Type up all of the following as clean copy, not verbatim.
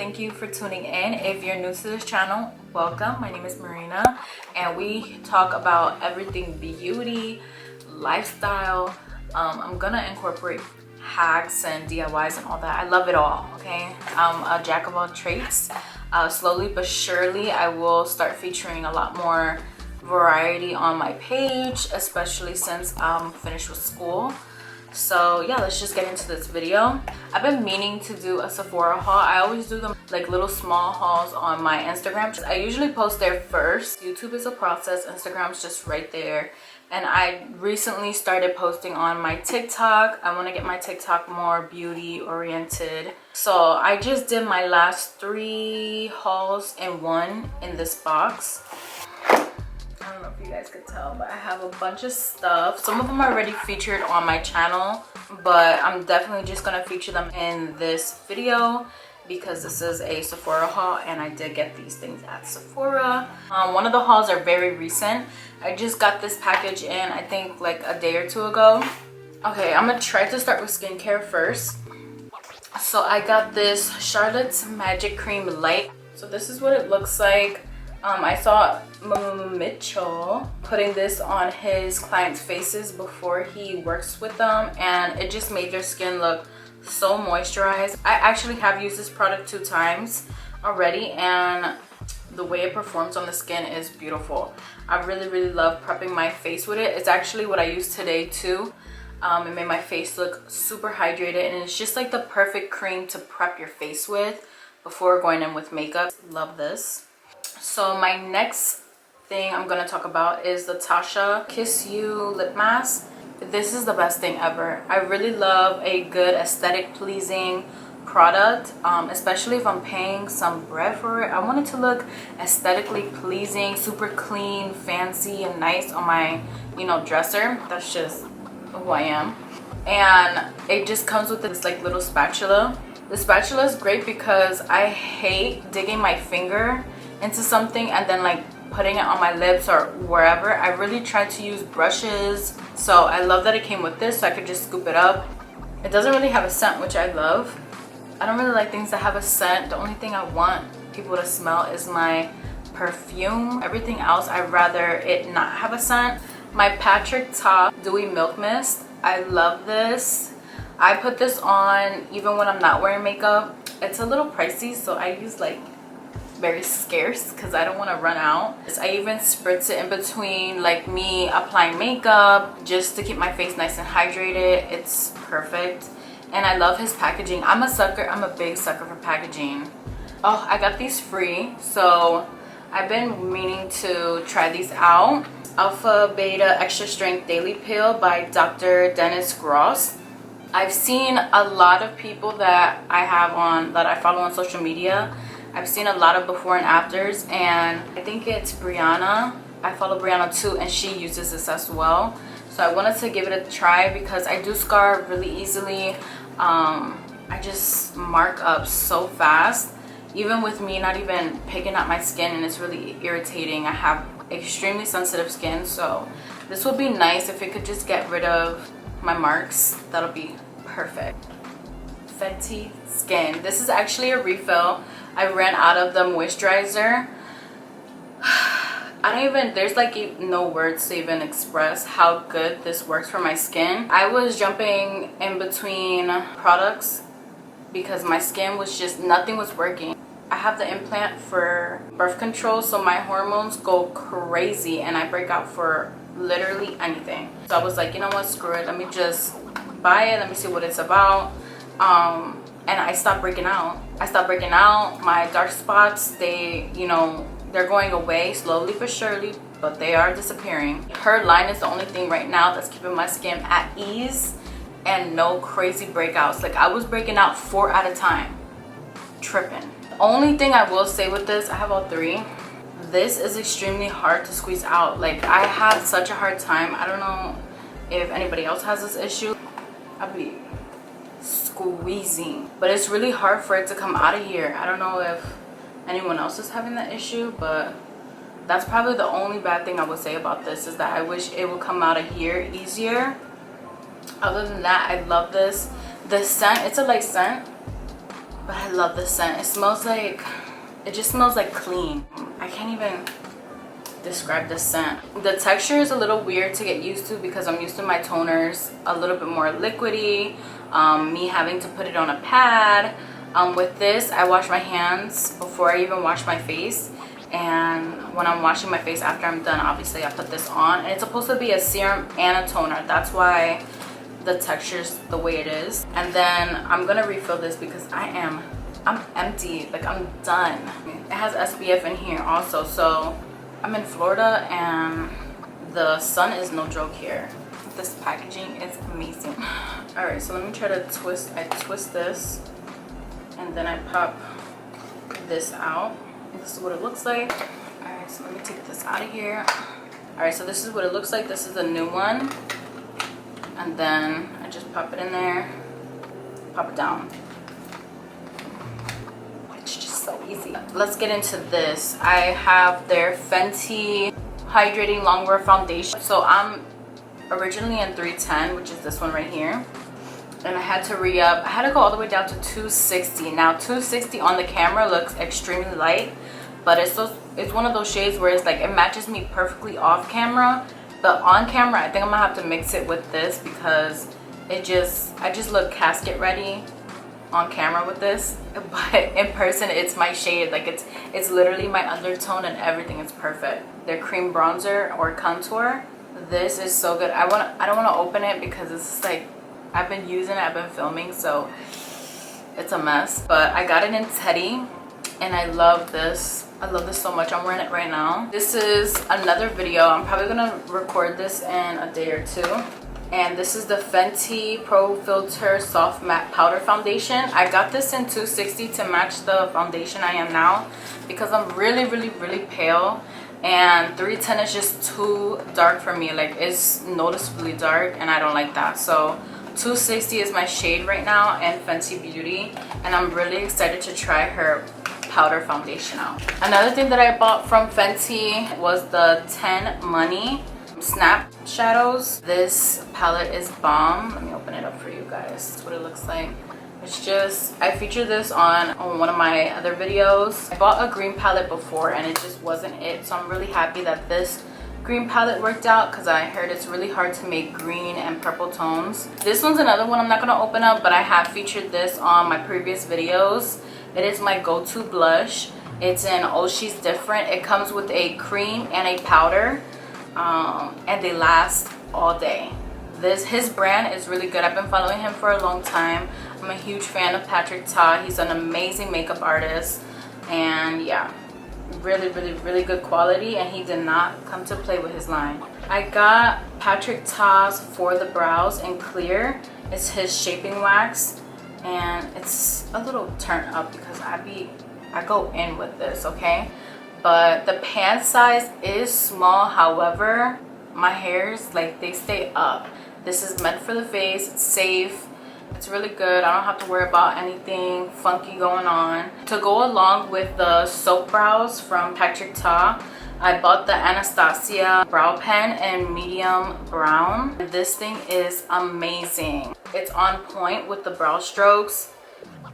Thank you for tuning in. If you're new to this channel, welcome. My name is Marina and we talk about everything beauty, lifestyle. I'm gonna incorporate hacks and DIYs and all that. I love it all, okay? I'm a jack of all trades. Slowly but surely I will start featuring a lot more variety on my page, especially since I'm finished with school. So yeah, let's just get into this video. I've been meaning to do a Sephora haul. I always do them like little small hauls on my Instagram. I usually post there first. YouTube is a process, Instagram's just right there. And I recently started posting on my TikTok. I want to get my TikTok more beauty oriented. So I just did my last 3 hauls in one in this box. I don't know if you guys could tell, but I have a bunch of stuff. Some of them are already featured on my channel, but I'm definitely just gonna feature them in this video because this is a Sephora haul and I did get these things at Sephora. One of the hauls are very recent. I just got this package in, I think like a day or 2 ago. Okay, I'm gonna try to start with skincare first. So I got this Charlotte's Magic Cream Light. So this is what it looks like. I saw Mitchell putting this on his clients' faces before he works with them, and it just made their skin look so moisturized. I actually have used this product 2 times already, and the way it performs on the skin is beautiful. I really love prepping my face with it. It's actually what I used today too. It made my face look super hydrated, and it's just like the perfect cream to prep your face with before going in with makeup. Love this. So my next thing I'm gonna talk about is the Tatcha Kiss You lip mask. This is the best thing ever. I really love a good aesthetic pleasing product, especially if I'm paying some bread for it. I want it to look aesthetically pleasing, super clean, fancy, and nice on my, dresser. That's just who I am. And it just comes with this like little spatula. The spatula is great because I hate digging my finger into something and then like putting it on my lips or wherever. I really try to use brushes, so I love that it came with this so I could just scoop it up. It doesn't really have a scent, which I love. I don't really like things that have a scent. The only thing I want people to smell is my perfume. Everything else I'd rather it not have a scent. My PatrickTa Dewy Milk Mist, I love this. I put this on even when I'm not wearing makeup. It's a little pricey, so I use like very scarce because I don't want to run out. I even spritz it in between like me applying makeup just to keep my face nice and hydrated. It's perfect. And I love his packaging. I'm a big sucker for packaging. Oh, I got these free, so I've been meaning to try these out. Alpha Beta Extra Strength Daily Pill by Dr. Dennis Gross. I've seen a lot of people that I follow on social media. I've seen a lot of before and afters, and I think it's Brianna. I follow Brianna too, and she uses this as well. So I wanted to give it a try because I do scar really easily. I just mark up so fast, even with me not even picking at my skin, and it's really irritating. I have extremely sensitive skin, so this would be nice if it could just get rid of my marks. That'll be perfect. FentySkin. This is actually a refill. I ran out of the moisturizer. There's like no words to even express how good this works for my skin. I was jumping in between products because my skin was just, nothing was working. I have the implant for birth control, so my hormones go crazy and I break out for literally anything. So I was like, you know what, screw it. Let me just buy it. Let me see what it's about. And I stopped breaking out. My dark spots, they're going away slowly but surely, but they are disappearing. Her line is the only thing right now that's keeping my skin at ease and no crazy breakouts. Like I was breaking out 4 at a time. Tripping. The only thing I will say with this, I have all 3. This is extremely hard to squeeze out. Like I have such a hard time. I don't know if anybody else has this issue. I'll be squeezing, but it's really hard for it to come out of here. I don't know if anyone else is having that issue, but that's probably the only bad thing I would say about this, is that I wish it would come out of here easier. Other than that, I love this. The scent, it's a light scent. but I love the scent. It smells like, it just smells like clean. I can't even describe the scent. The texture is a little weird to get used to because I'm used to my toners a little bit more liquidy, me having to put it on a pad. With this, I wash my hands before I even wash my face, and when I'm washing my face after I'm done, obviously I put this on, and it's supposed to be a serum and a toner. That's why the texture's the way it is. And then I'm gonna refill this because I'm empty, like I'm done. It has SPF in here also, so I'm in Florida and the sun is no joke here. This packaging is amazing. All right, so let me try to twist. I twist this and then I pop this out. This is what it looks like. All right, so let me take this out of here. All right, so this is what it looks like. This is a new one. And then I just pop it in there, pop it down. It's just so easy. Let's get into this. I have their Fenty Hydrating Longwear Foundation. So I'm originally in 310, which is this one right here. And I had to re-up. I had to go all the way down to 260. Now 260 on the camera looks extremely light, but it's one of those shades where it's like it matches me perfectly off camera, but on camera I think I'm gonna have to mix it with this because I just look casket ready on camera with this, but in person it's my shade. Like it's literally my undertone and everything. It's perfect. Their cream bronzer or contour. This is so good. I don't want to open it because it's like I've been using it, I've been filming, so it's a mess. But I got it in Teddy and I love this. I love this so much. I'm wearing it right now. This is another video. I'm probably gonna record this in a day or two. And this is the Fenty Pro Filter Soft Matte Powder Foundation. I got this in 260 to match the foundation I am now because I'm really pale, and 310 is just too dark for me. Like it's noticeably dark and I don't like that. So 260 is my shade right now and Fenty Beauty, and I'm really excited to try her powder foundation out. Another thing that I bought from Fenty was the 10 Money Snap Shadows. This palette is bomb. Let me open it up for you guys. That's what it looks like. It's just, I featured this on one of my other videos. I bought a green palette before and it just wasn't it, so I'm really happy that this green palette worked out because I heard it's really hard to make green and purple tones. This one's another one I'm not going to open up, but I have featured this on my previous videos. It is my go-to blush. It's in Oh She's Different. It comes with a cream and a powder, and they last all day. His brand is really good. I've been following him for a long time. I'm a huge fan of PatrickTa. He's an amazing makeup artist, and yeah, really good quality, and he did not come to play with his line. I got PatrickTa's For the Brows in clear. It's his shaping wax, and it's a little turned up because I go in with this, okay? But the pan size is small. However, my hairs, like, they stay up. This is meant for the face. It's safe. It's really good. I don't have to worry about anything funky going on. To go along with the soap brows from PatrickTa, I bought the Anastasia brow pen in medium brown. This thing is amazing. It's on point with the brow strokes.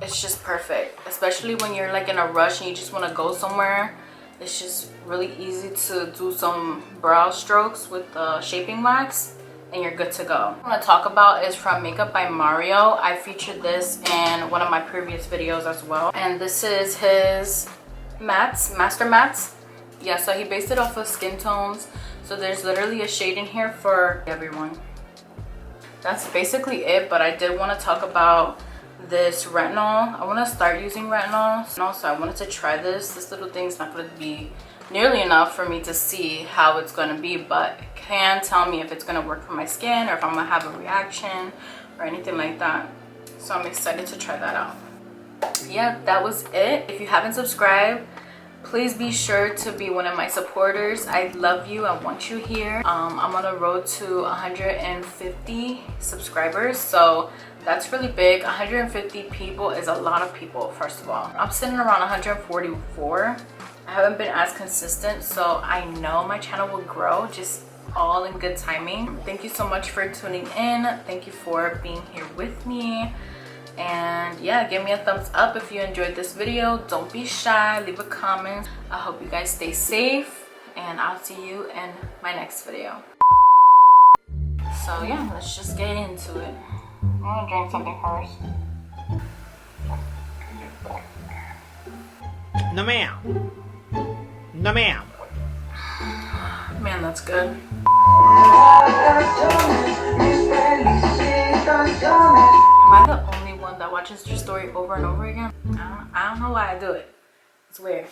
It's just perfect, especially when you're like in a rush and you just want to go somewhere. It's just really easy to do some brow strokes with the shaping wax and you're good to go. What I want to talk about is from Makeup by Mario. I featured this in one of my previous videos as well, and this is his mattes, master mattes. Yeah, so he based it off of skin tones, so there's literally a shade in here for everyone. That's basically it, but I did want to talk about this retinol. I want to start using retinol, so I wanted to try this. This little thing's not going to be nearly enough for me to see how it's going to be, but it can tell me if it's going to work for my skin or if I'm going to have a reaction or anything like that. So I'm excited to try that out. Yeah, that was it. If you haven't subscribed, please be sure to be one of my supporters. I love you. I want you here. I'm on a road to 150 subscribers, so that's really big. 150 people is a lot of people. First of all, I'm sitting around 144. I haven't been as consistent, so I know my channel will grow, just all in good timing. Thank you so much for tuning in. Thank you for being here with me, And yeah, give me a thumbs up if you enjoyed this video. Don't be shy, leave a comment. I hope you guys stay safe, and I'll see you in my next video. So yeah, let's just get into it. I'm gonna drink something first. No ma'am. No ma'am. Man, that's good. Am I the only one that watches your story over and over again? I don't know why I do it. It's weird.